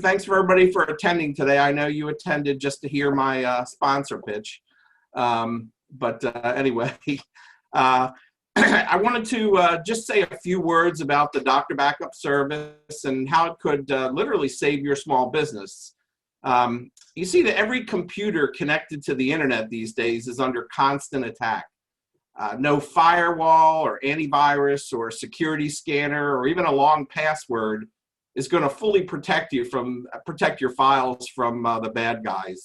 Thanks for everybody for attending today. I know you attended just to hear my sponsor pitch. Anyway, I wanted to just say a few words about the Doctor Backup service and how it could literally save your small business. You see that every computer connected to the internet these days is under constant attack. No firewall or antivirus or security scanner or even a long password is going to fully protect your files from the bad guys.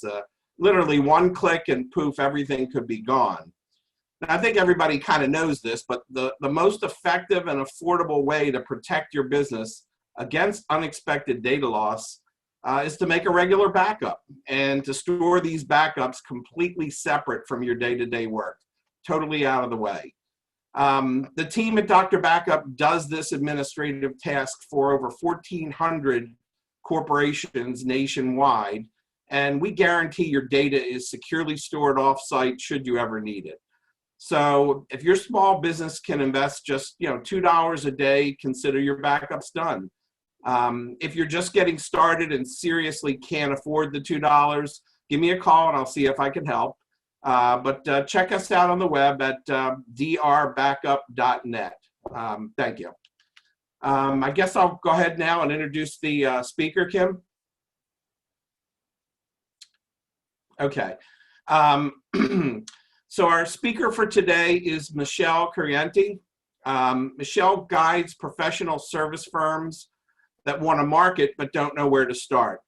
Literally one click and poof, everything could be gone. And I think everybody kind of knows this, but the most effective and affordable way to protect your business against unexpected data loss is to make a regular backup and to store these backups completely separate from your day-to-day work, totally out of the way. The team at Dr. Backup does this administrative task for over 1,400 corporations nationwide, and we guarantee your data is securely stored off-site should you ever need it. So if your small business can invest just $2 a day, consider your backups done. If you're just getting started and seriously can't afford the $2, give me a call and I'll see if I can help. Check us out on the web at drbackup.net. Thank you. I guess I'll go ahead now and introduce the speaker, Kim. Okay. So our speaker for today is Michele Curiente. Michele guides professional service firms that want to market but don't know where to start.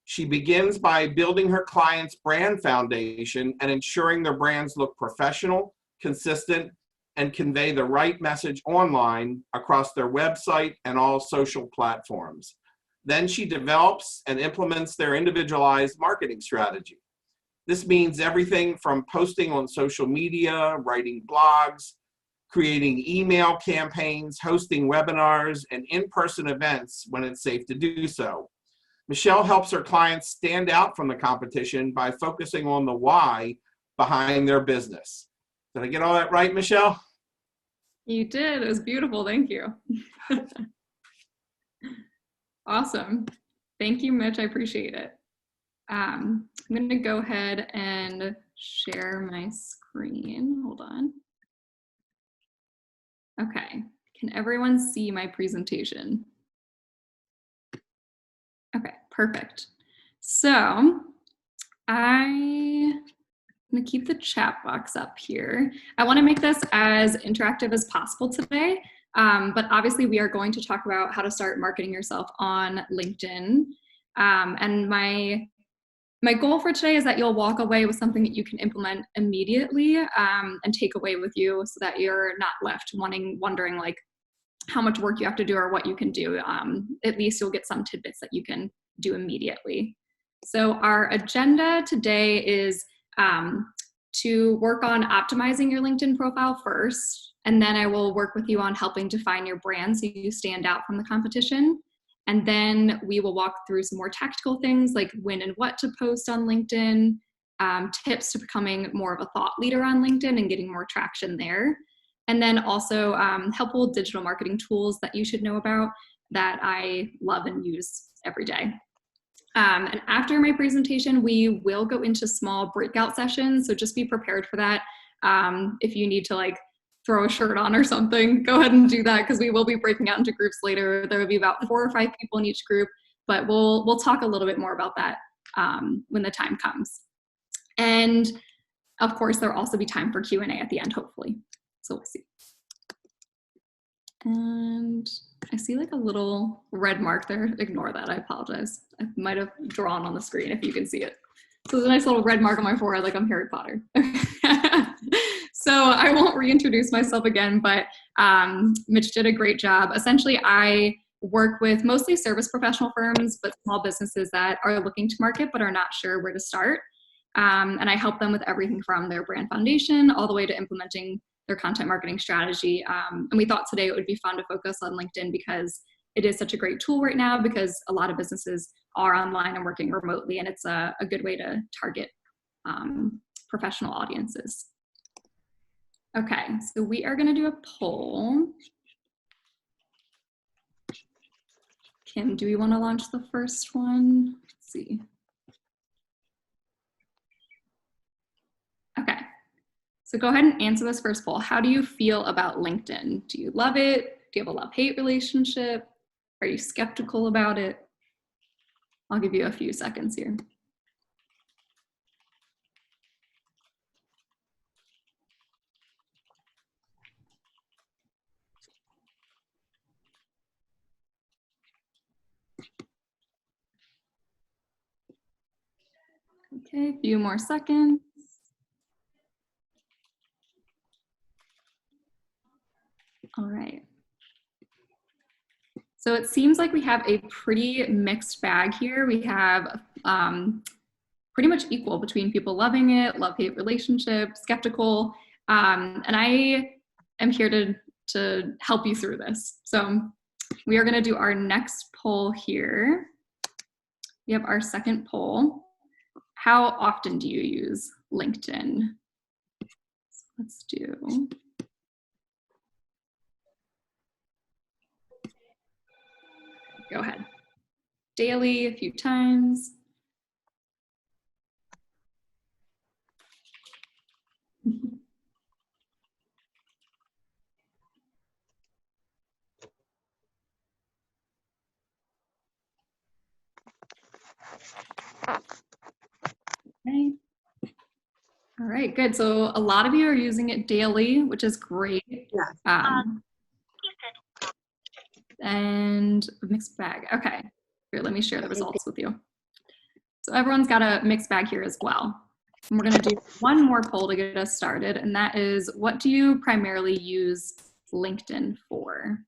She begins by building her clients' brand foundation and ensuring their brands look professional, consistent, and convey the right message online across their website and all social platforms. Then she develops and implements their individualized marketing strategy. This means everything from posting on social media, writing blogs, creating email campaigns, hosting webinars, and in-person events when it's safe to do so. Michele helps her clients stand out from the competition by focusing on the why behind their business. Did I get all that right, Michele? You did. It was beautiful. Thank you. Awesome. Thank you, Mitch. I appreciate it. I'm going to go ahead and share my screen. Hold on. Okay. Can everyone see my presentation? Okay, perfect. So I'm going to keep the chat box up here. I want to make this as interactive as possible today, but obviously we are going to talk about how to start marketing yourself on LinkedIn. And my goal for today is that you'll walk away with something that you can implement immediately and take away with you so that you're not left wondering like how much work you have to do or what you can do. At least you'll get some tidbits that you can do immediately. So our agenda today is to work on optimizing your LinkedIn profile first, and then I will work with you on helping define your brand so you stand out from the competition. And then we will walk through some more tactical things like when and what to post on LinkedIn, tips to becoming more of a thought leader on LinkedIn and getting more traction there. And then also helpful digital marketing tools that you should know about that I love and use every day. And after my presentation, we will go into small breakout sessions. So just be prepared for that. If you need to like throw a shirt on or something, go ahead and do that because we will be breaking out into groups later. There will be about 4 or 5 people in each group, but we'll talk a little bit more about that when the time comes. And of course, there'll also be time for Q&A at the end, hopefully. So we'll see. And I see like a little red mark there. Ignore that, I apologize. I might have drawn on the screen if you can see it. So there's a nice little red mark on my forehead like I'm Harry Potter. So I won't reintroduce myself again, but Mitch did a great job. Essentially, I work with mostly service professional firms, but small businesses that are looking to market but are not sure where to start. And I help them with everything from their brand foundation all the way to implementing their content marketing strategy. And we thought today it would be fun to focus on LinkedIn because it is such a great tool right now because a lot of businesses are online and working remotely, and it's a good way to target professional audiences. Okay, so we are going to do a poll. Kim, do we want to launch the first one? Let's see. Okay, so go ahead and answer this first poll. How do you feel about LinkedIn? Do you love it? Do you have a love-hate relationship? Are you skeptical about it? I'll give you a few seconds here. Okay, a few more seconds. All right. So it seems like we have a pretty mixed bag here. We have pretty much equal between people loving it, love-hate relationship, skeptical, and I am here to help you through this. So we are gonna do our next poll here. We have our second poll. How often do you use LinkedIn? So let's do. Go ahead. Daily, a few times. Okay. All right, good. So a lot of you are using it daily, which is great. Yeah. And a mixed bag. Okay, here, let me share the results with you. So everyone's got a mixed bag here as well. And we're gonna do one more poll to get us started, and that is, what do you primarily use LinkedIn for?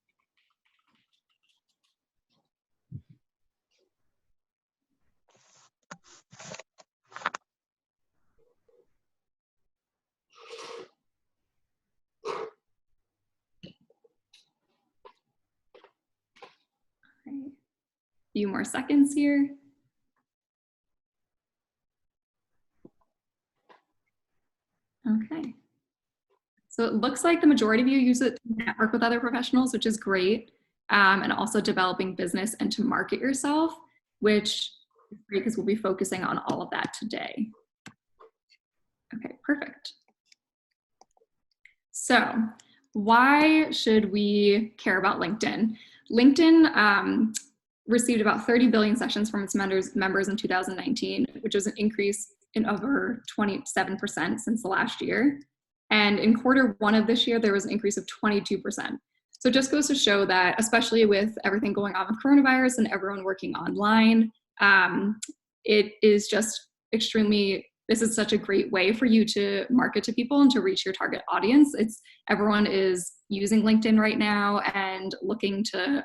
Okay. A few more seconds here. Okay. So it looks like the majority of you use it to network with other professionals, which is great, and also developing business and to market yourself, which is great because we'll be focusing on all of that today. Okay, perfect. So why should we care about LinkedIn? LinkedIn received about 30 billion sessions from its members in 2019, which was an increase in over 27% since the last year. And in quarter1 of this year, there was an increase of 22%. So it just goes to show that, especially with everything going on with coronavirus and everyone working online, it is just extremely, this is such a great way for you to market to people and to reach your target audience. Everyone is using LinkedIn right now and looking to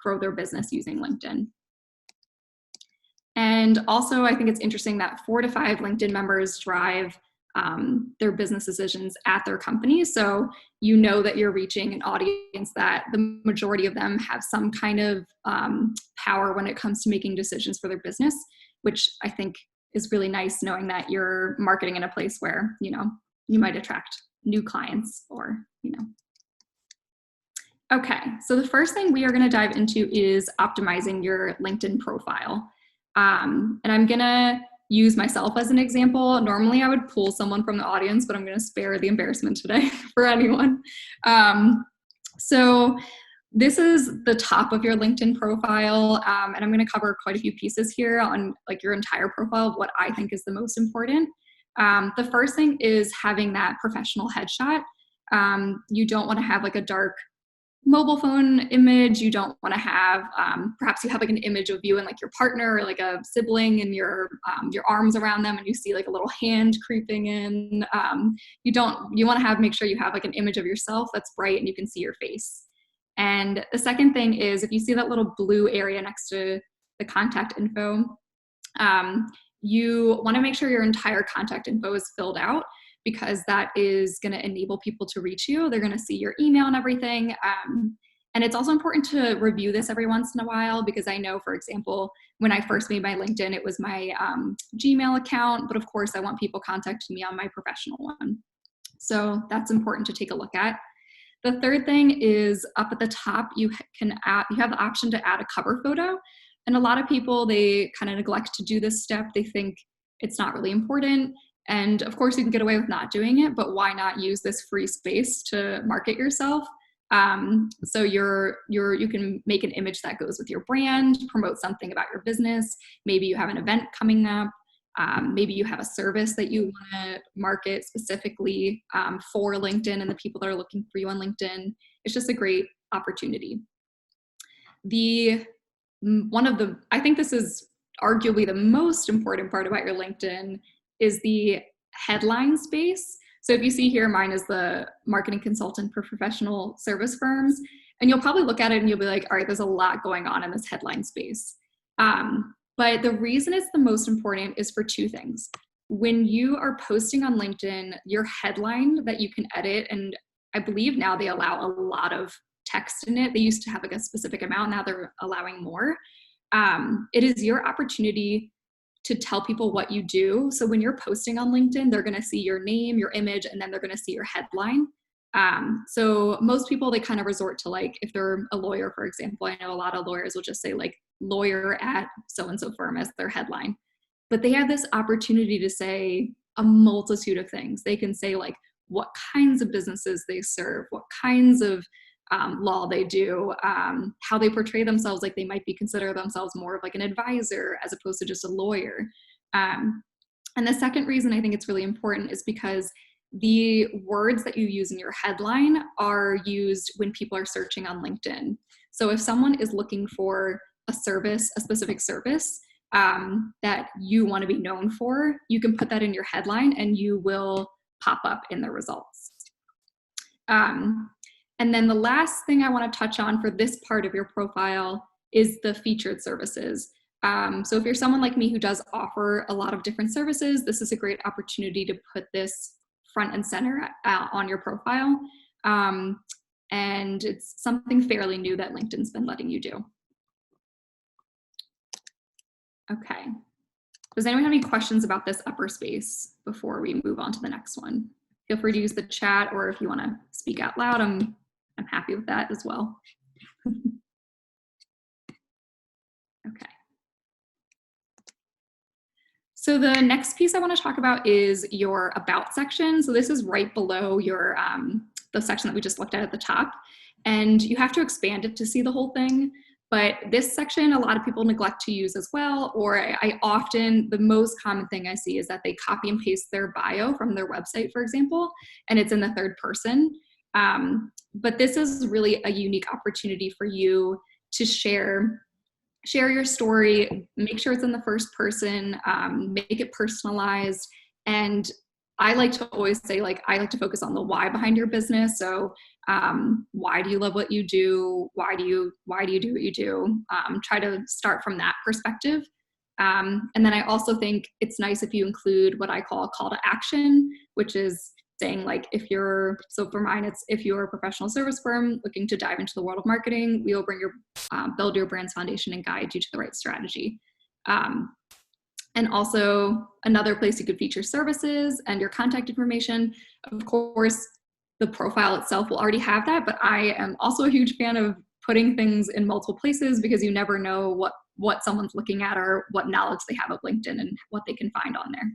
grow their business using LinkedIn. And also, I think it's interesting that 4 to 5 LinkedIn members drive their business decisions at their company. So you know that you're reaching an audience that the majority of them have some kind of power when it comes to making decisions for their business, which I think is really nice, knowing that you're marketing in a place where, you know, you might attract new clients or, you know. Okay, so the first thing we are going to dive into is optimizing your LinkedIn profile. And I'm going to use myself as an example. Normally I would pull someone from the audience, but I'm going to spare the embarrassment today for anyone. So this is the top of your LinkedIn profile. And I'm going to cover quite a few pieces here on like your entire profile of what I think is the most important. The first thing is having that professional headshot. You don't want to have like a dark mobile phone image. You don't want to have, perhaps you have like an image of you and like your partner or like a sibling and your arms around them and you see like a little hand creeping in. You want to make sure you have like an image of yourself that's bright and you can see your face. And the second thing is, if you see that little blue area next to the contact info, you want to make sure your entire contact info is filled out, because that is going to enable people to reach you. They're going to see your email and everything. And it's also important to review this every once in a while, because I know, for example, when I first made my LinkedIn, it was my Gmail account, but of course I want people contacting me on my professional one. So that's important to take a look at. The third thing is up at the top, you have the option to add a cover photo. And a lot of people, they kind of neglect to do this step. They think it's not really important. And of course you can get away with not doing it, but why not use this free space to market yourself? So you can make an image that goes with your brand, promote something about your business. Maybe you have an event coming up. Maybe you have a service that you want to market specifically for LinkedIn and the people that are looking for you on LinkedIn. It's just a great opportunity. I think this is arguably the most important part about your LinkedIn is the headline space. So if you see here, mine is the marketing consultant for professional service firms, and you'll probably look at it and you'll be like, all right, there's a lot going on in this headline space. But the reason it's the most important is for two things. When you are posting on LinkedIn, your headline that you can edit, and I believe now they allow a lot of text in it. They used to have like a specific amount, now they're allowing more. It is your opportunity to tell people what you do. So when you're posting on LinkedIn, they're going to see your name, your image, and then they're going to see your headline. So most people, they kind of resort to, like, if they're a lawyer, for example, I know a lot of lawyers will just say like lawyer at so-and-so firm as their headline, but they have this opportunity to say a multitude of things. They can say like what kinds of businesses they serve, what kinds of law they do, how they portray themselves, like they might be consider themselves more of like an advisor as opposed to just a lawyer. And the second reason I think it's really important is because the words that you use in your headline are used when people are searching on LinkedIn. So if someone is looking for a service, a specific service that you want to be known for, you can put that in your headline and you will pop up in the results. And then the last thing I want to touch on for this part of your profile is the featured services. So if you're someone like me who does offer a lot of different services, this is a great opportunity to put this front and center on your profile. And it's something fairly new that LinkedIn's been letting you do. Okay. Does anyone have any questions about this upper space before we move on to the next one? Feel free to use the chat, or if you want to speak out loud, I'm happy with that as well. Okay. So the next piece I want to talk about is your about section. So this is right below your the section that we just looked at the top, and you have to expand it to see the whole thing. But this section, a lot of people neglect to use as well, or I often, the most common thing I see is that they copy and paste their bio from their website, for example, and it's in the third person. But this is really a unique opportunity for you to share your story, make sure it's in the first person, make it personalized. And I like to always say, like, I like to focus on the why behind your business. So why do you love what you do? Why do you do what you do? Try to start from that perspective. And then I also think it's nice if you include what I call a call to action, which is saying, like, so for mine, it's if you're a professional service firm looking to dive into the world of marketing, we will build your brand's foundation and guide you to the right strategy. And also another place you could feature services and your contact information. Of course, the profile itself will already have that, but I am also a huge fan of putting things in multiple places because you never know what someone's looking at or what knowledge they have of LinkedIn and what they can find on there.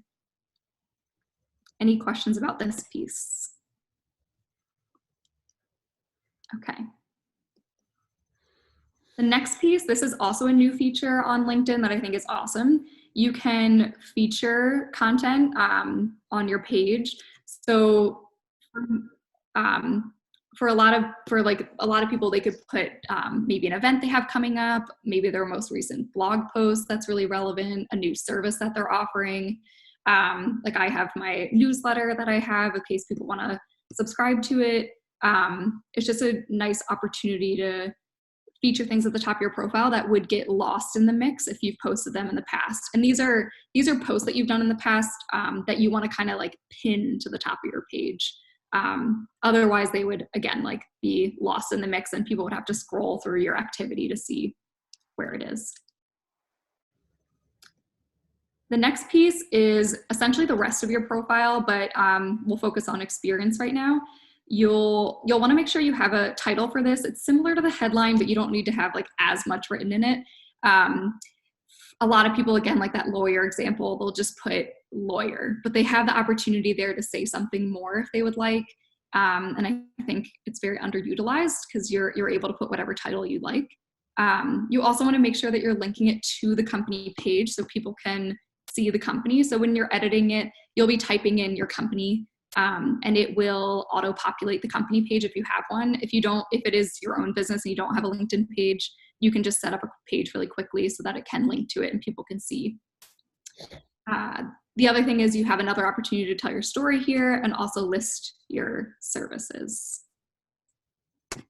Any questions about this piece? Okay. The next piece, this is also a new feature on LinkedIn that I think is awesome. You can feature content on your page. So for a lot of people, they could put maybe an event they have coming up, maybe their most recent blog post that's really relevant, a new service that they're offering. Like I have my newsletter that I have in case people want to subscribe to it. It's just a nice opportunity to feature things at the top of your profile that would get lost in the mix if you've posted them in the past. And these are posts that you've done in the past that you want to kind of like pin to the top of your page. Otherwise they would, again, like be lost in the mix and people would have to scroll through your activity to see where it is. The next piece is essentially the rest of your profile, but we'll focus on experience right now. you'll want to make sure you have a title for this. It's similar to the headline, but you don't need to have like as much written in it. A lot of people, again, like that lawyer example, they'll just put lawyer, but they have the opportunity there to say something more if they would like. And I think it's very underutilized because you're able to put whatever title you like. You also want to make sure that you're linking it to the company page so people can see the company. So when you're editing it, you'll be typing in your company, and it will auto-populate the company page if you have one. If it is your own business and you don't have a LinkedIn page, you can just set up a page really quickly so that it can link to it and people can see. The other thing is you have another opportunity to tell your story here and also list your services. Okay.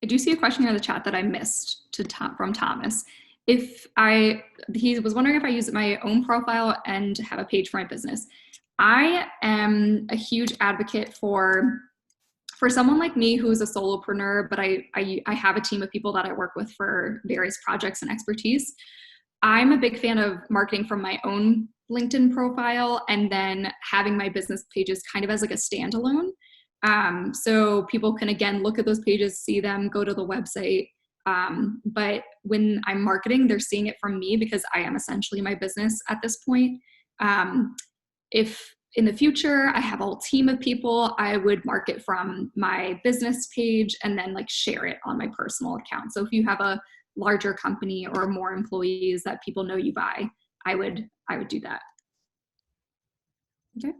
I do see a question here in the chat that I missed from Thomas. He was wondering if I use my own profile and have a page for my business. I am a huge advocate for someone like me who is a solopreneur, but I have a team of people that I work with for various projects and expertise. I'm a big fan of marketing from my own LinkedIn profile and then having my business pages kind of as like a standalone. So people can, again, look at those pages, see them, go to the website. But when I'm marketing, they're seeing it from me because I am essentially my business at this point. If in the future I have a whole team of people, I would market from my business page and then like share it on my personal account. So if you have a larger company or more employees that people know you by, I would do that. Okay.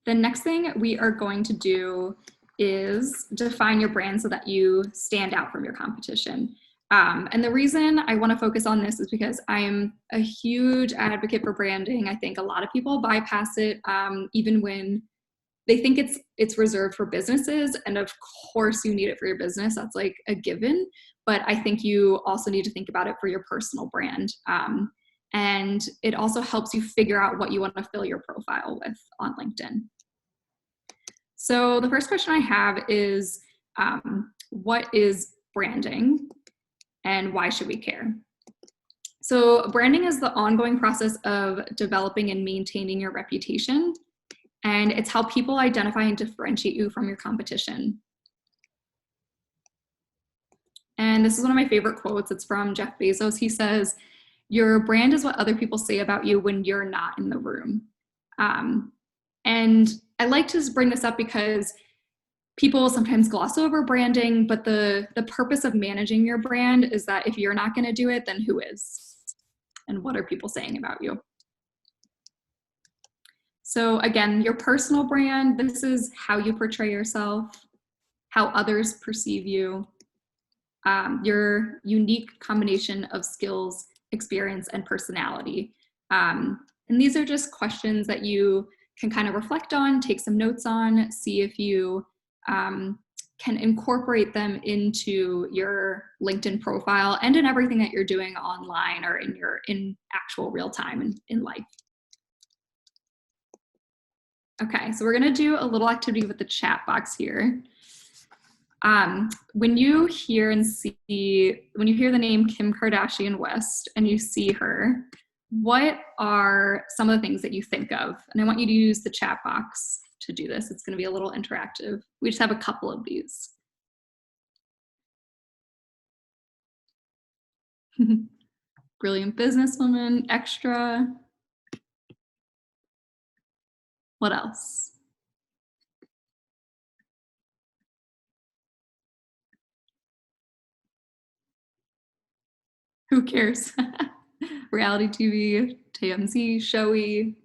The next thing we are going to do is define your brand so that you stand out from your competition. And the reason I want to focus on this is because I am a huge advocate for branding. I think a lot of people bypass it, even when they think it's reserved for businesses. And of course you need it for your business. That's like a given. But I think you also need to think about it for your personal brand. And it also helps you figure out what you want to fill your profile with on LinkedIn. So the first question I have is, what is branding and why should we care? So branding is the ongoing process of developing and maintaining your reputation, and it's how people identify and differentiate you from your competition. And this is one of my favorite quotes. It's from Jeff Bezos. He says, "Your brand is what other people say about you when you're not in the room." And I like to bring this up because people sometimes gloss over branding, but the purpose of managing your brand is that if you're not going to do it, then who is? And what are people saying about you? So again, your personal brand, this is how you portray yourself, how others perceive you, your unique combination of skills, experience, and personality. And these are just questions that you can kind of reflect on, take some notes on, see if you can incorporate them into your LinkedIn profile and in everything that you're doing online or in actual real time in life. Okay, so we're gonna do a little activity with the chat box here. When you hear the name Kim Kardashian West and you see her, what are some of the things that you think of? And I want you to use the chat box to do this. It's going to be a little interactive. We just have a couple of these. Brilliant businesswoman, extra. What else? Who cares? Reality TV, TMZ, showy.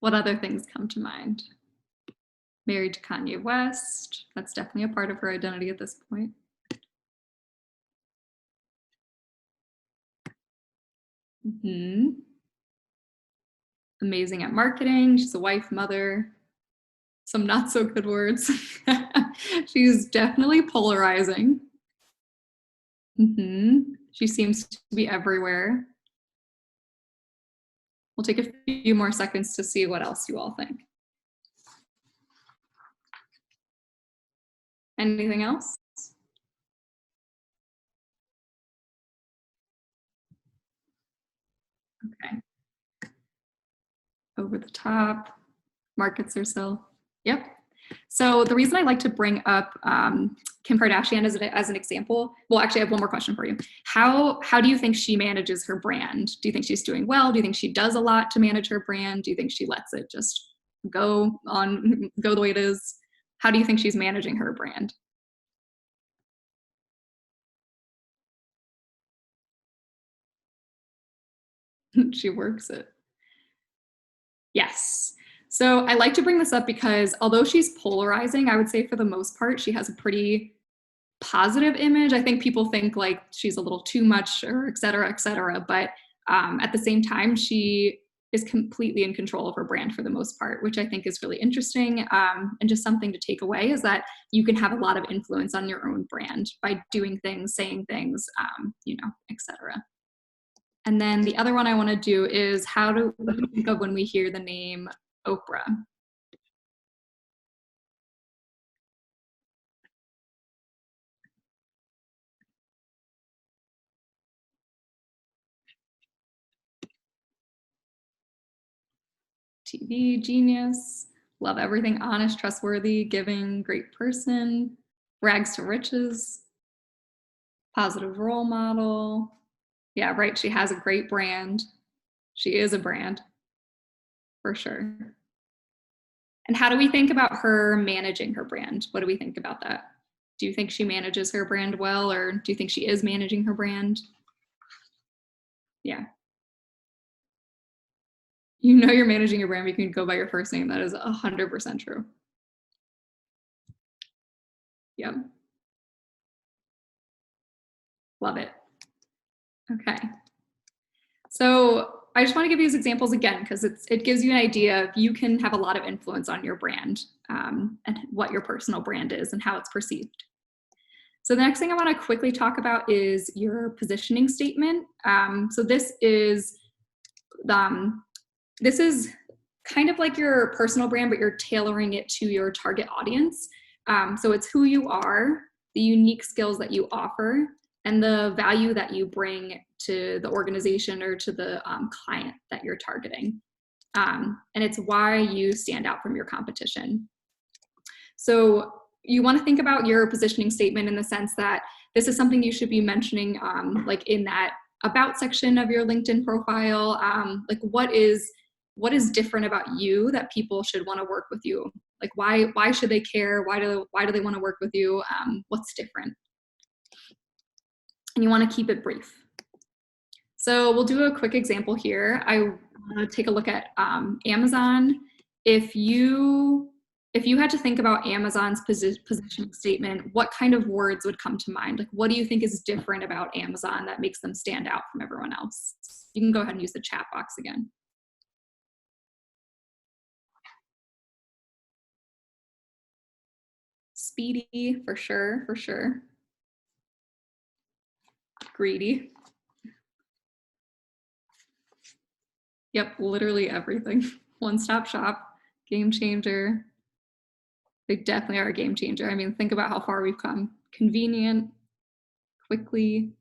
What other things come to mind? Married to Kanye West. That's definitely a part of her identity at this point. Amazing at marketing. She's a wife, mother. Some not so good words. She's definitely polarizing. She seems to be everywhere. We'll take a few more seconds to see what else you all think. Anything else? over the top. Markets are still, yep. So the reason I like to bring up Kim Kardashian as an example, well, actually I have one more question for you. How do you think she manages her brand? Do you think she's doing well? Do you think she does a lot to manage her brand? Do you think she lets it just go the way it is? How do you think she's managing her brand? She works it. Yes. So I like to bring this up because although she's polarizing, I would say for the most part, she has a pretty positive image. I think people think like she's a little too much or et cetera, et cetera. But at the same time, she is completely in control of her brand for the most part, which I think is really interesting. And just something to take away is that you can have a lot of influence on your own brand by doing things, saying things, et cetera. And then the other one I want to do is what do we think of when we hear the name Oprah? TV genius, love everything honest, trustworthy, giving, great person, rags to riches, positive role model. Yeah, right. She has a great brand. She is a brand for sure. And how do we think about her managing her brand? What do we think about that? Do you think she manages her brand well, or do you think she is managing her brand? Yeah. You know you're managing your brand, you can go by your first name. That is 100% true. Yep. Love it. Okay. So I just want to give you these examples again, because it gives you an idea of you can have a lot of influence on your brand and what your personal brand is and how it's perceived. So the next thing I want to quickly talk about is your positioning statement. So this is kind of like your personal brand, but you're tailoring it to your target audience. So it's who you are, the unique skills that you offer, and the value that you bring to the organization or to the client that you're targeting. And it's why you stand out from your competition. So you want to think about your positioning statement in the sense that this is something you should be mentioning like in that about section of your LinkedIn profile. Like what is different about you that people should want to work with you? Like why should they care? Why do they want to work with you? What's different? And you want to keep it brief. So we'll do a quick example here. I want to take a look at Amazon. If you had to think about Amazon's positioning statement, what kind of words would come to mind? Like, what do you think is different about Amazon that makes them stand out from everyone else? You can go ahead and use the chat box again. Speedy, for sure, for sure. Greedy. Yep, literally everything. One-stop shop, game changer. They definitely are a game changer. I mean, think about how far we've come. Convenient, quickly,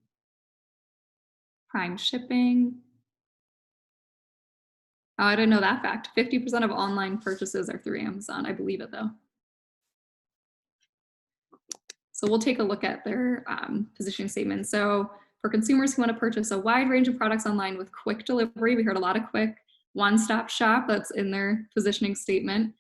prime shipping. Oh, I didn't know that fact. 50% of online purchases are through Amazon. I believe it though. So we'll take a look at their positioning statement. So for consumers who want to purchase a wide range of products online with quick delivery, we heard a lot of quick, one-stop shop, that's in their positioning statement.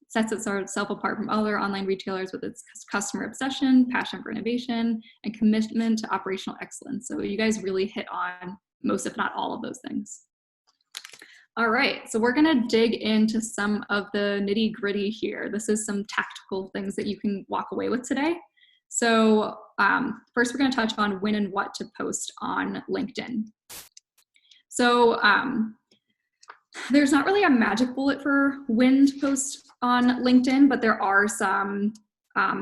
Sets itself apart from other online retailers with its customer obsession, passion for innovation, and commitment to operational excellence. So you guys really hit on most, if not all, of those things. All right, so we're gonna dig into some of the nitty gritty here. This is some tactical things that you can walk away with today. So first we're gonna touch on when and what to post on LinkedIn. So there's not really a magic bullet for when to post on LinkedIn, but there are some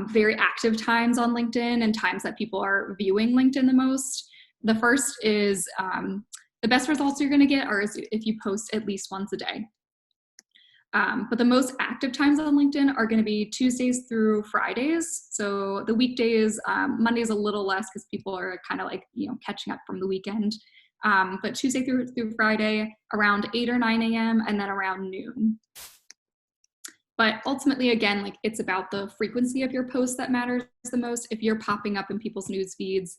very active times on LinkedIn and times that people are viewing LinkedIn the most. The first is the best results you're going to get are if you post at least once a day. But the most active times on LinkedIn are going to be Tuesdays through Fridays. So the weekdays, Monday's a little less because people are kind of like, catching up from the weekend. but Tuesday through Friday around 8 or 9 a.m. and then around noon. But ultimately, again, like it's about the frequency of your posts that matters the most. If you're popping up in people's news feeds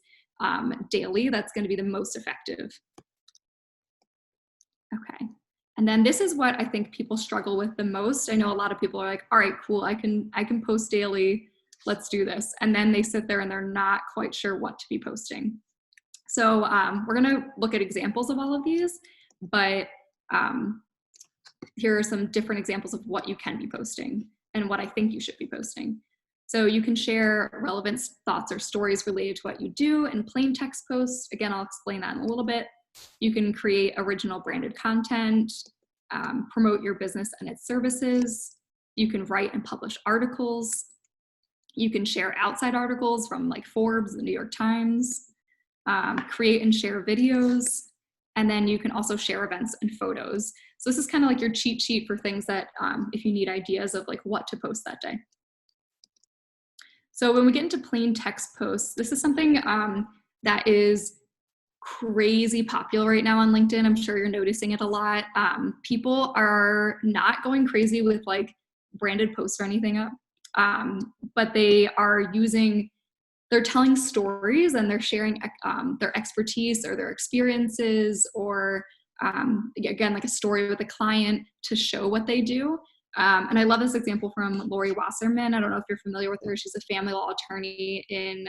daily, that's going to be the most effective. Okay. And then this is what I think people struggle with the most. I know a lot of people are like, all right, cool, I can post daily, let's do this. And then they sit there and they're not quite sure what to be posting. So we're gonna look at examples of all of these, but here are some different examples of what you can be posting and what I think you should be posting. So you can share relevant thoughts or stories related to what you do in plain text posts. Again, I'll explain that in a little bit. You can create original branded content, promote your business and its services. You can write and publish articles. You can share outside articles from like Forbes, the New York Times, create and share videos. And then you can also share events and photos. So this is kind of like your cheat sheet for things that if you need ideas of like what to post that day. So when we get into plain text posts, this is something that is crazy popular right now on LinkedIn. I'm sure you're noticing it a lot. People are not going crazy with like branded posts or anything, but they are they're telling stories and they're sharing their expertise or their experiences or again, like a story with a client to show what they do. And I love this example from Lori Wasserman. I don't know if you're familiar with her. She's a family law attorney in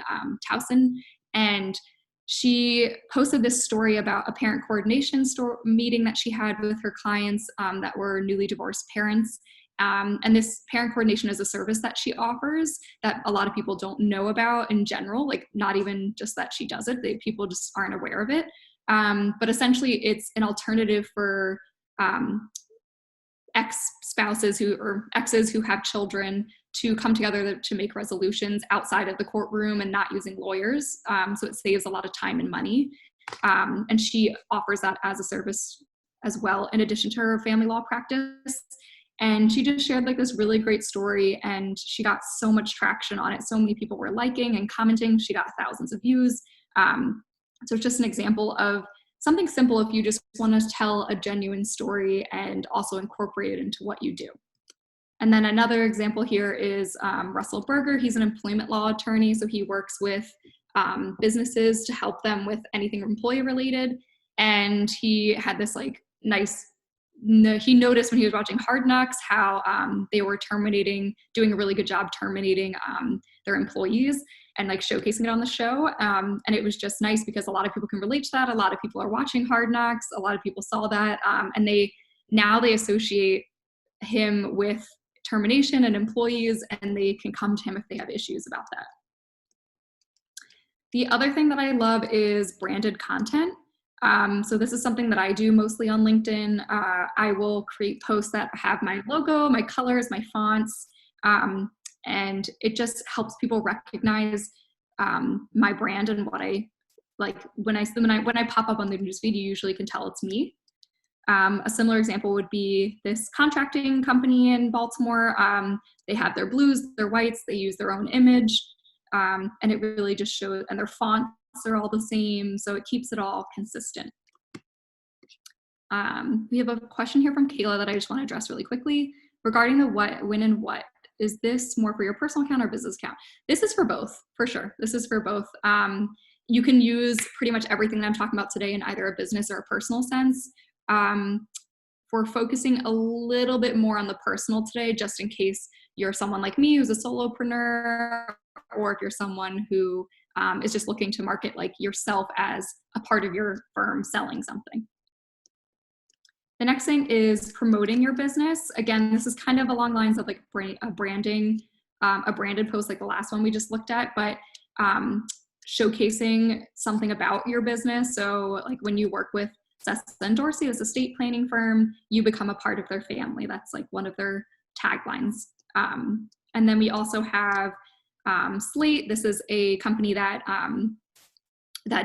Towson. And she posted this story about a parent coordination meeting that she had with her clients that were newly divorced parents. And this parent coordination is a service that she offers that a lot of people don't know about in general, like not even just that she does it, people just aren't aware of it. But essentially it's an alternative for ex-spouses or exes who have children to come together to make resolutions outside of the courtroom and not using lawyers. So it saves a lot of time and money. And she offers that as a service as well, in addition to her family law practice. And she just shared like this really great story and she got so much traction on it. So many people were liking and commenting. She got thousands of views. So it's just an example of something simple if you just want to tell a genuine story and also incorporate it into what you do. And then another example here is Russell Berger. He's an employment law attorney, so he works with businesses to help them with anything employee related. And he had this like nice, he noticed when he was watching Hard Knocks how they were doing a really good job terminating their employees and like showcasing it on the show. And it was just nice because a lot of people can relate to that. A lot of people are watching Hard Knocks. A lot of people saw that. And they associate him with termination and employees, and they can come to him if they have issues about that. The other thing that I love is branded content. So this is something that I do mostly on LinkedIn. I will create posts that have my logo, my colors, my fonts, and it just helps people recognize my brand and what I like. When I pop up on the newsfeed, you usually can tell it's me. A similar example would be this contracting company in Baltimore. They have their blues, their whites, they use their own image, and it really just shows, and their fonts are all the same, so it keeps it all consistent. We have a question here from Kayla that I just want to address really quickly regarding the what, when, and what. Is this more for your personal account or business account? This is for both, for sure. This is for both. You can use pretty much everything that I'm talking about today in either a business or a personal sense. We're focusing a little bit more on the personal today, just in case you're someone like me who's a solopreneur, or if you're someone who is just looking to market like yourself as a part of your firm selling something. The next thing is promoting your business. Again, this is kind of along lines of like branding, a branded post like the last one we just looked at, but showcasing something about your business. So like when you work with Sessa & Dorsey, this estate planning firm, you become a part of their family. That's like one of their taglines. And then we also have Slate. This is a company that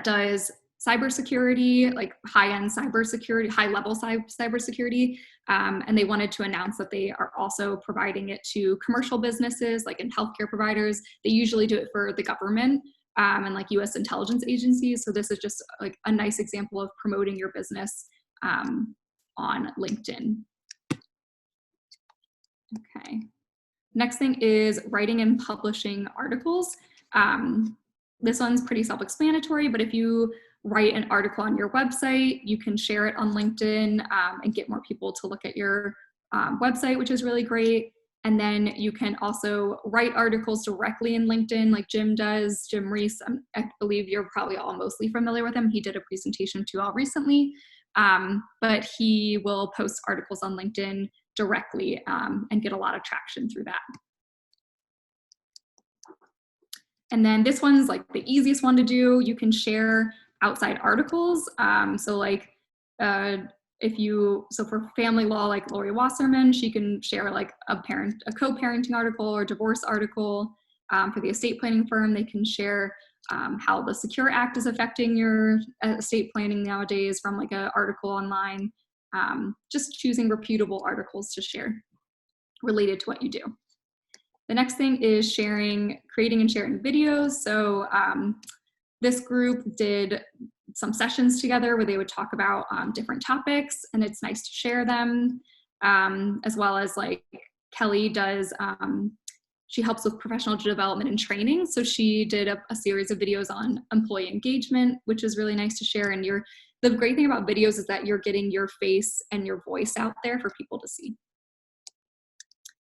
does cybersecurity, like high-end cybersecurity, high-level cybersecurity, and they wanted to announce that they are also providing it to commercial businesses, like in healthcare providers. They usually do it for the government, and like US intelligence agencies. So this is just like a nice example of promoting your business on LinkedIn. Okay. Next thing is writing and publishing articles. This one's pretty self-explanatory, but if you write an article on your website, you can share it on LinkedIn and get more people to look at your website, which is really great. And then you can also write articles directly in LinkedIn like Jim does. Jim Reese, I believe you're probably all mostly familiar with him. He did a presentation to you all recently, but he will post articles on LinkedIn directly and get a lot of traction through that. And then this one's like the easiest one to do. You can share outside articles. So like so for family law, like Lori Wasserman, she can share like a co-parenting article or divorce article. For the estate planning firm, they can share how the Secure Act is affecting your estate planning nowadays from like an article online. Just choosing reputable articles to share related to what you do. The next thing is creating and sharing videos. So this group did some sessions together where they would talk about different topics, and it's nice to share them, as well as like Kelly does, she helps with professional development and training. So she did a series of videos on employee engagement, which is really nice to share. And the great thing about videos is that you're getting your face and your voice out there for people to see.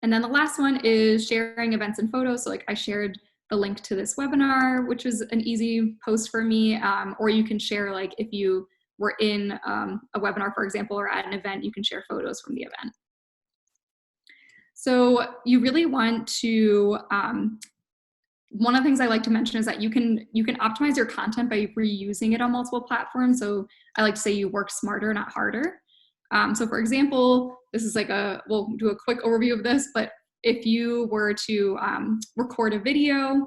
And then the last one is sharing events and photos. So like I shared the link to this webinar, which was an easy post for me, or you can share like if you were in a webinar, for example, or at an event, you can share photos from the event. So you really want to, one of the things I like to mention is that you can optimize your content by reusing it on multiple platforms. So I like to say you work smarter, not harder. So for example, this is like we'll do a quick overview of this, but if you were to record a video,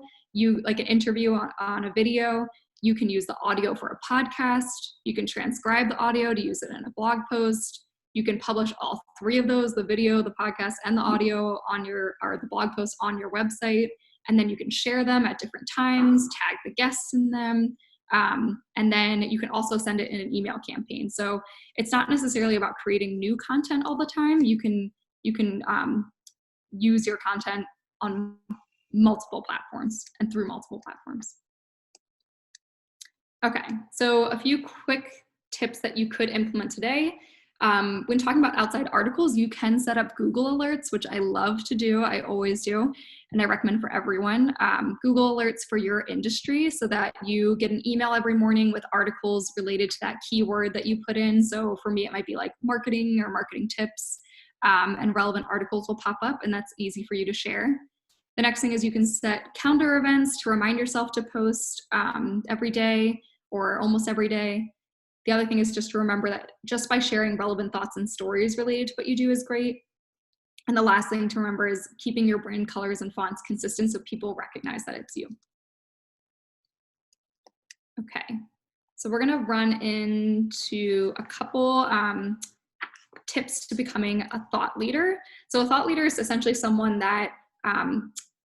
like an interview on a video, you can use the audio for a podcast. You can transcribe the audio to use it in a blog post. You can publish all three of those, the video, the podcast, and the audio or the blog post on your website. And then you can share them at different times, tag the guests in them. And then you can also send it in an email campaign. So it's not necessarily about creating new content all the time. You can use your content on multiple platforms and through multiple platforms. Okay, so a few quick tips that you could implement today. When talking about outside articles, you can set up Google Alerts, which I love to do. I always do, and I recommend for everyone. Google Alerts for your industry so that you get an email every morning with articles related to that keyword that you put in. So for me, it might be like marketing or marketing tips, and relevant articles will pop up, and that's easy for you to share. The next thing is you can set calendar events to remind yourself to post every day or almost every day. The other thing is just to remember that just by sharing relevant thoughts and stories related to what you do is great. And the last thing to remember is keeping your brand colors and fonts consistent so people recognize that it's you. Okay, so we're gonna run into a couple tips to becoming a thought leader. So a thought leader is essentially someone that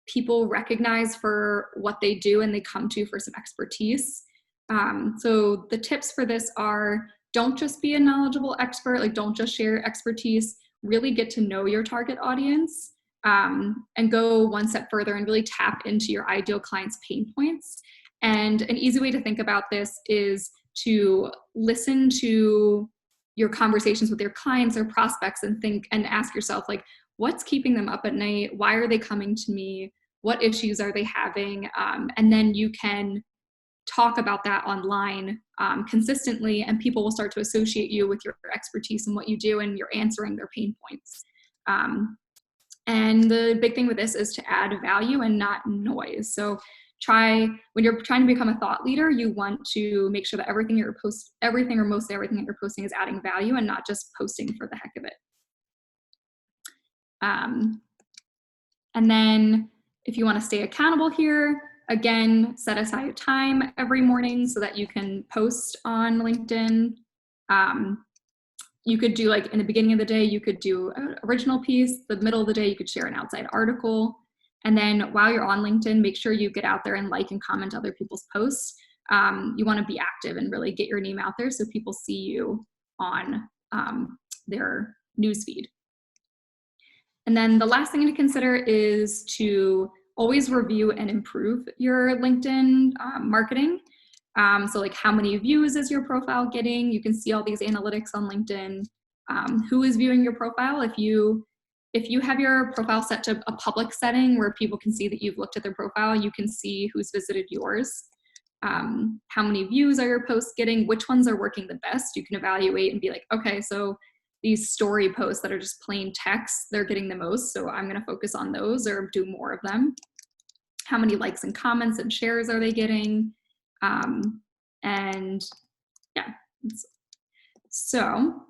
people recognize for what they do and they come to for some expertise. So the tips for this are, don't just be a knowledgeable expert, like don't just share expertise, really get to know your target audience, and go one step further and really tap into your ideal client's pain points. And an easy way to think about this is to listen to your conversations with your clients or prospects and think and ask yourself, like, what's keeping them up at night? Why are they coming to me? What issues are they having? And then you can talk about that online consistently, and people will start to associate you with your expertise and what you do, and you're answering their pain points. And the big thing with this is to add value and not noise. So when you're trying to become a thought leader, you want to make sure that everything or mostly everything that you're posting is adding value and not just posting for the heck of it. And then if you want to stay accountable here, again, set aside time every morning so that you can post on LinkedIn. You could do, like, in the beginning of the day, you could do an original piece. The middle of the day, you could share an outside article. And then while you're on LinkedIn, make sure you get out there and like and comment other people's posts. You want to be active and really get your name out there so people see you on their newsfeed. And then the last thing to consider is to always review and improve your LinkedIn marketing. So like how many views is your profile getting? You can see all these analytics on LinkedIn. Who is viewing your profile? If you have your profile set to a public setting where people can see that you've looked at their profile, you can see who's visited yours. How many views are your posts getting? Which ones are working the best? You can evaluate and be like, okay, so these story posts that are just plain text, they're getting the most, so I'm going to focus on those or do more of them. How many likes and comments and shares are they getting? And yeah, so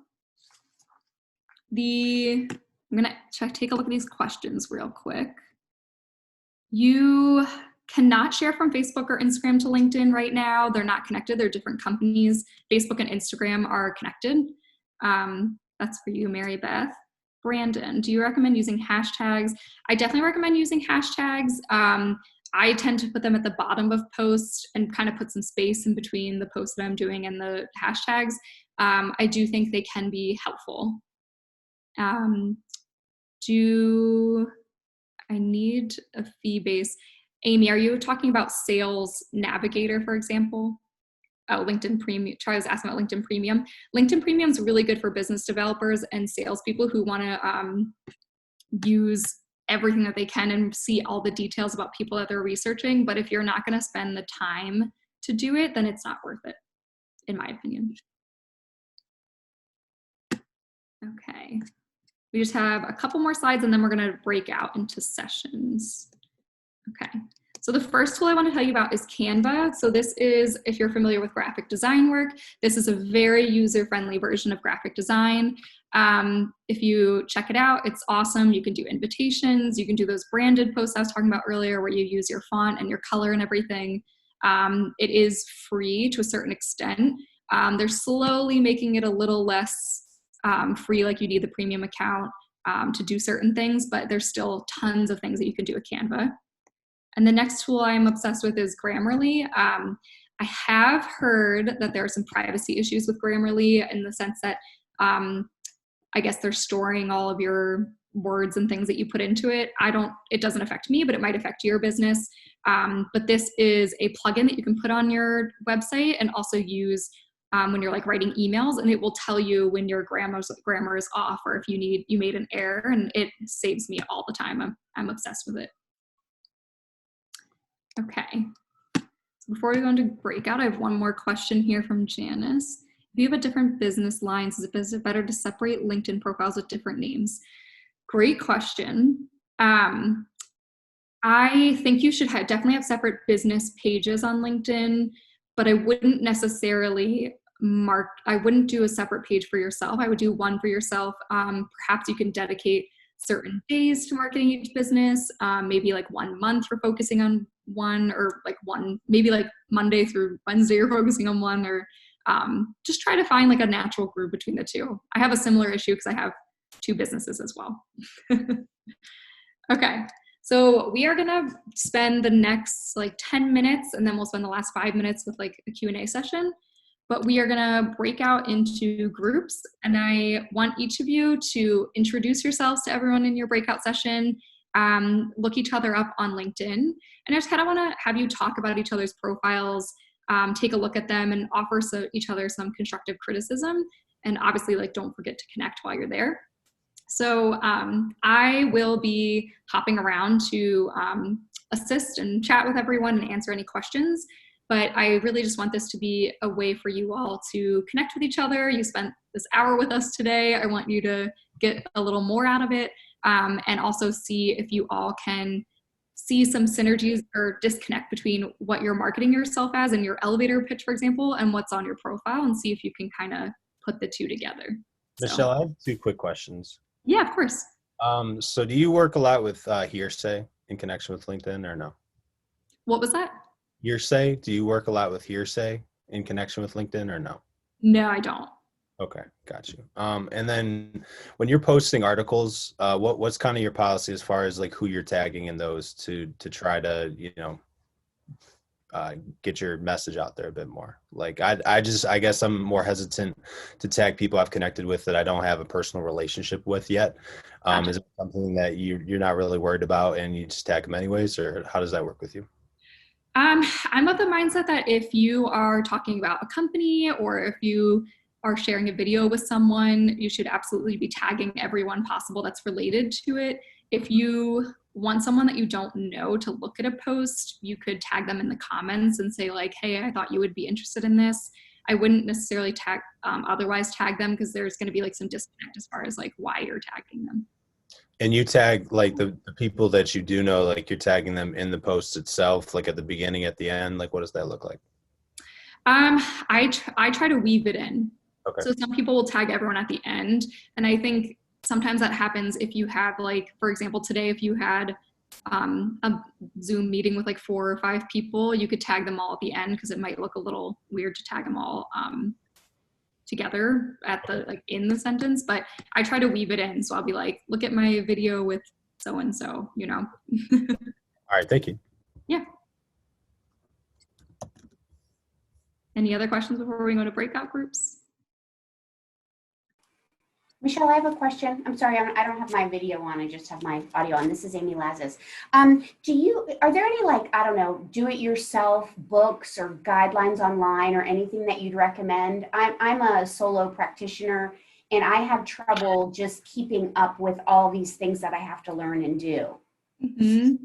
I'm going to take a look at these questions real quick. You cannot share from Facebook or Instagram to LinkedIn right now. They're not connected. They're different companies. Facebook and Instagram are connected. That's for you, Mary Beth. Brandon, do you recommend using hashtags? I definitely recommend using hashtags. I tend to put them at the bottom of posts and kind of put some space in between the posts that I'm doing and the hashtags. I do think they can be helpful. Do I need a fee base? Amy, are you talking about Sales Navigator, for example? Oh, LinkedIn Premium. Charlie was asking about LinkedIn Premium. LinkedIn Premium is really good for business developers and salespeople who want to use everything that they can and see all the details about people that they're researching. But if you're not going to spend the time to do it, then it's not worth it, in my opinion. Okay. We just have a couple more slides and then we're going to break out into sessions. Okay. So the first tool I want to tell you about is Canva. So this is, if you're familiar with graphic design work, this is a very user-friendly version of graphic design. If you check it out, it's awesome. You can do invitations. You can do those branded posts I was talking about earlier where you use your font and your color and everything. It is free to a certain extent. They're slowly making it a little less free, like you need the premium account to do certain things, but there's still tons of things that you can do with Canva. And the next tool I'm obsessed with is Grammarly. I have heard that there are some privacy issues with Grammarly in the sense that I guess they're storing all of your words and things that you put into it. It doesn't affect me, but it might affect your business. But this is a plugin that you can put on your website and also use when you're like writing emails, and it will tell you when your grammar is off or if you made an error, and it saves me all the time. I'm obsessed with it. Okay, so before we go into breakout, I have one more question here from Janice. If you have a different business lines, is it better to separate LinkedIn profiles with different names? Great question. I think you should definitely have separate business pages on LinkedIn, but I wouldn't necessarily I wouldn't do a separate page for yourself. I would do one for yourself. Perhaps you can dedicate certain days to marketing each business, maybe like 1 month for focusing on one, or like maybe like Monday through Wednesday you're focusing on one, or just try to find like a natural groove between the two. I have a similar issue because I have 2 businesses as well. Okay, so we are gonna spend the next like 10 minutes and then we'll spend the last 5 minutes with like a Q&A session. But we are gonna break out into groups, and I want each of you to introduce yourselves to everyone in your breakout session, look each other up on LinkedIn, and I just kind of wanna have you talk about each other's profiles, take a look at them and offer each other some constructive criticism. And obviously, like, don't forget to connect while you're there. So I will be hopping around to assist and chat with everyone and answer any questions. But I really just want this to be a way for you all to connect with each other. You spent this hour with us today. I want you to get a little more out of it, and also see if you all can see some synergies or disconnect between what you're marketing yourself as in your elevator pitch, for example, and what's on your profile, and see if you can kind of put the two together. Michelle, I have 2 quick questions. Yeah, of course. So do you work a lot with hearsay in connection with LinkedIn, or no? What was that? Hearsay? Do you work a lot with hearsay in connection with LinkedIn, or no? No, I don't. Okay, got you. And then when you're posting articles, what's kind of your policy as far as like who you're tagging in those to try to, get your message out there a bit more? Like I guess I'm more hesitant to tag people I've connected with that I don't have a personal relationship with yet. Gotcha. Is it something that you're not really worried about and you just tag them anyways, or how does that work with you? I'm of the mindset that if you are talking about a company or if you are sharing a video with someone, you should absolutely be tagging everyone possible that's related to it. If you want someone that you don't know to look at a post, you could tag them in the comments and say like, hey, I thought you would be interested in this. I wouldn't necessarily otherwise tag them because there's going to be like some disconnect as far as like why you're tagging them. And you tag like the people that you do know, like you're tagging them in the post itself, like at the beginning, at the end, like what does that look like? I try to weave it in. Okay. So some people will tag everyone at the end. And I think sometimes that happens if you have like, for example, today, if you had a Zoom meeting with like 4 or 5 people, you could tag them all at the end because it might look a little weird to tag them all together at the like in the sentence, but I try to weave it in. So I'll be like, look at my video with so-and-so, All right, thank you. Yeah. Any other questions before we go to breakout groups? Michelle, I have a question. I'm sorry, I don't have my video on. I just have my audio on. This is Amy Lazis. Are there any like, I don't know, do-it-yourself books or guidelines online or anything that you'd recommend? I'm a solo practitioner and I have trouble just keeping up with all these things that I have to learn and do. Mm-hmm.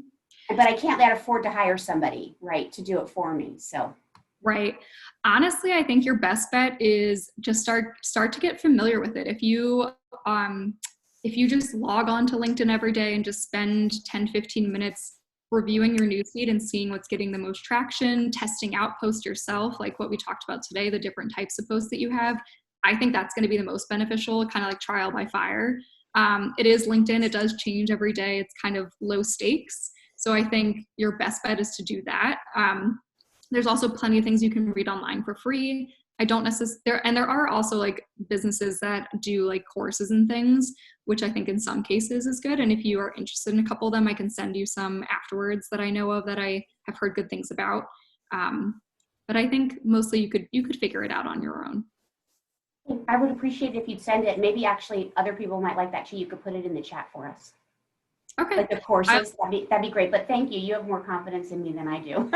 But I can't afford to hire somebody, right, to do it for me, so. Right. Honestly, I think your best bet is just start to get familiar with it. If you just log on to LinkedIn every day and just spend 10, 15 minutes reviewing your newsfeed and seeing what's getting the most traction, testing out posts yourself, like what we talked about today, the different types of posts that you have, I think that's going to be the most beneficial, kind of like trial by fire. It is LinkedIn. It does change every day. It's kind of low stakes. So I think your best bet is to do that. There's also plenty of things you can read online for free. I don't necessarily, and there are also like businesses that do like courses and things, which I think in some cases is good. And if you are interested in a couple of them, I can send you some afterwards that I know of that I have heard good things about. But I think mostly you could figure it out on your own. I would appreciate it if you'd send it. Maybe actually other people might like that too. You could put it in the chat for us. Okay. Like the courses, that'd be great. But thank you. You have more confidence in me than I do.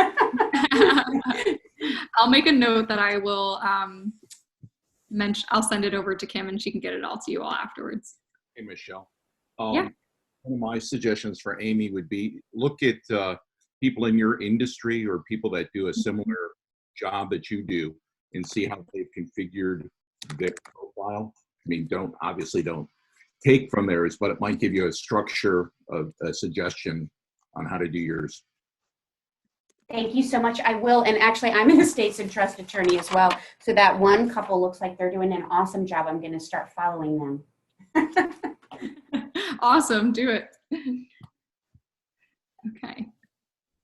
I'll make a note that I will I'll send it over to Kim and she can get it all to you all afterwards. Hey, Michelle. Yeah. One of my suggestions for Amy would be look at people in your industry or people that do a similar job that you do and see how they've configured their profile. I mean, don't take from theirs, but it might give you a structure of a suggestion on how to do yours. Thank you so much. I will. And actually, I'm an estates and trust attorney as well. So that one couple looks like they're doing an awesome job. I'm going to start following them. Awesome. Do it. Okay.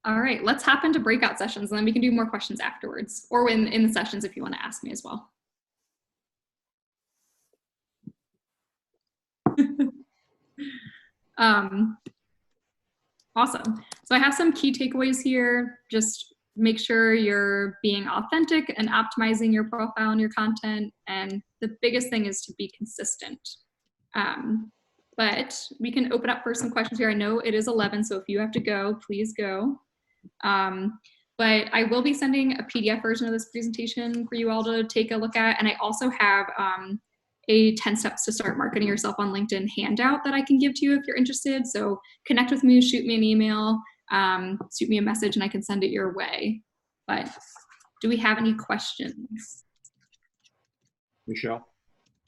All right. Let's hop into breakout sessions and then we can do more questions afterwards or in the sessions if you want to ask me as well. Awesome. So I have some key takeaways here. Just make sure you're being authentic and optimizing your profile and your content. And the biggest thing is to be consistent. But we can open up for some questions here. I know it is 11, so if you have to go, please go. But I will be sending a PDF version of this presentation for you all to take a look at. And I also have a 10 steps to start marketing yourself on LinkedIn handout that I can give to you if you're interested. So connect with me, shoot me an email, shoot me a message and I can send it your way. But do we have any questions? Michelle?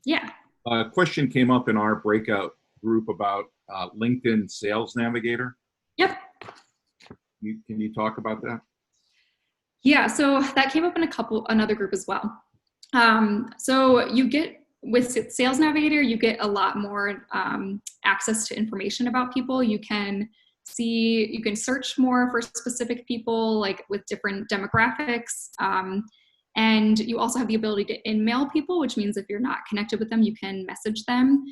Yeah. A question came up in our breakout group about LinkedIn Sales Navigator. Yep. Can you talk about that? Yeah, so that came up in another group as well. So you get, with Sales Navigator, you get a lot more access to information about people. You can search more for specific people, like with different demographics. And you also have the ability to in-mail people, which means if you're not connected with them, you can message them.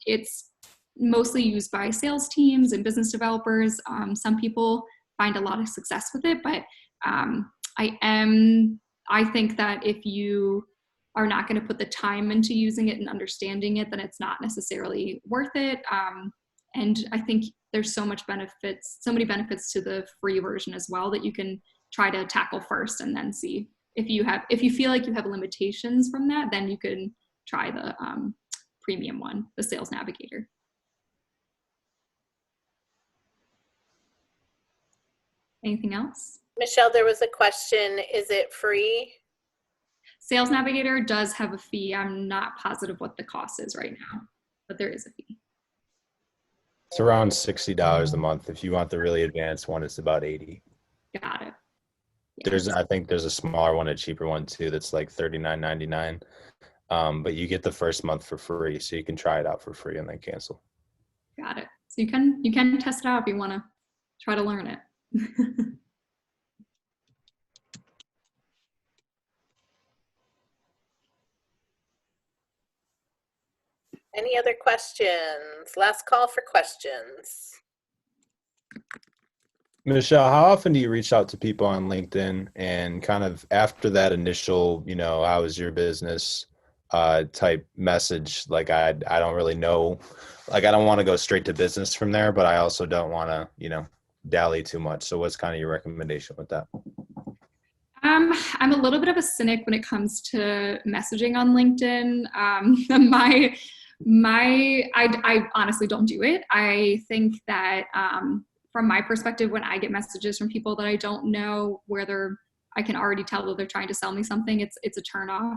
It's mostly used by sales teams and business developers. Some people find a lot of success with it, but I think that if you are not going to put the time into using it and understanding it, then it's not necessarily worth it. And I think there's so many benefits to the free version as well that you can try to tackle first, and then see if you feel like you have limitations from that, then you can try the premium one, the Sales Navigator. Anything else? Michele, there was a question, is it free? Sales Navigator does have a fee. I'm not positive what the cost is right now, but there is a fee. It's around $60 a month. If you want the really advanced one, it's about $80. Got it. Yeah. I think there's a smaller one, a cheaper one too, that's like $39.99. But you get the first month for free, so you can try it out for free and then cancel. Got it. So you can test it out if you want to try to learn it. Any other questions? Last call for questions. Michele, how often do you reach out to people on LinkedIn, and kind of after that initial, how is your business type message? Like, I don't really know, like, I don't want to go straight to business from there, but I also don't want to, dally too much. So what's kind of your recommendation with that? I'm a little bit of a cynic when it comes to messaging on LinkedIn. I honestly don't do it. I think that from my perspective, when I get messages from people that I don't know, I can already tell that they're trying to sell me something, it's a turnoff.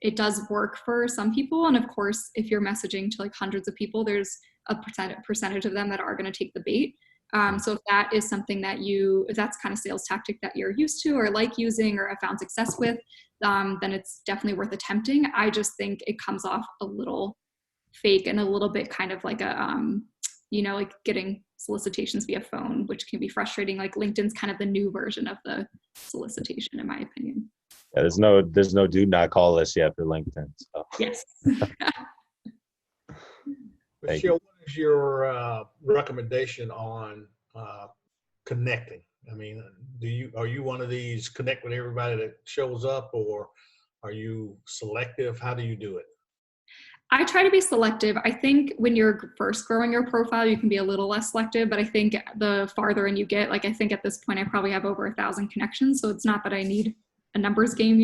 It does work for some people, and of course, if you're messaging to like hundreds of people, there's a percentage of them that are going to take the bait. So if that is something that if that's kind of sales tactic that you're used to or like using or have found success with, then it's definitely worth attempting. I just think it comes off a little fake and a little bit kind of like like getting solicitations via phone, which can be frustrating. Like LinkedIn's kind of the new version of the solicitation, in my opinion. Yeah, there's no do not call list yet for LinkedIn. So. Yes. Michele, what is your recommendation on connecting? I mean, are you one of these connect with everybody that shows up, or are you selective? How do you do it? I try to be selective. I think when you're first growing your profile, you can be a little less selective, but I think the farther in you get, like I think at this point I probably have over 1,000 connections, so it's not that I need a numbers game,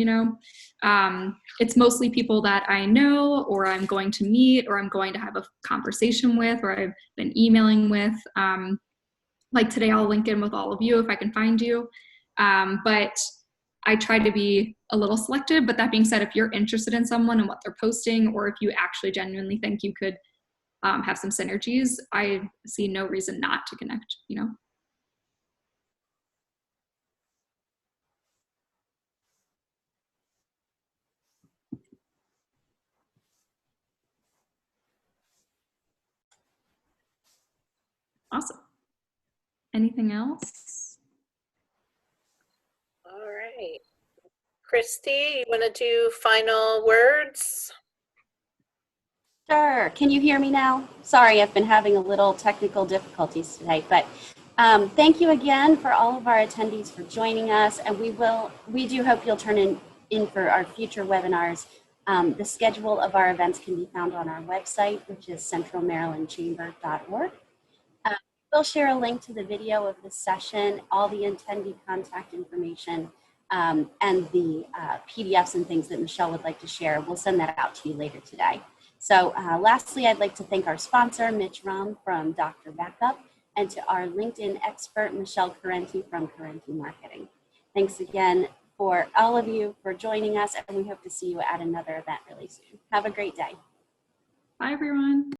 It's mostly people that I know, or I'm going to meet, or I'm going to have a conversation with, or I've been emailing with. Like today, I'll link in with all of you if I can find you. But I try to be a little selective. But that being said, if you're interested in someone and what they're posting, or if you actually genuinely think you could have some synergies, I see no reason not to connect, Awesome. Anything else? All right. Christy, you want to do final words? Sure. Can you hear me now? Sorry, I've been having a little technical difficulties today, but thank you again for all of our attendees for joining us, and we do hope you'll turn in for our future webinars. The schedule of our events can be found on our website, which is centralmarylandchamber.org. We'll share a link to the video of this session, all the attendee contact information, and the PDFs and things that Michele would like to share. We'll send that out to you later today. So lastly, I'd like to thank our sponsor, Mitch Rom from Dr. Backup, and to our LinkedIn expert, Michele Correnti from Correnti Marketing. Thanks again for all of you for joining us, and we hope to see you at another event really soon. Have a great day. Bye, everyone.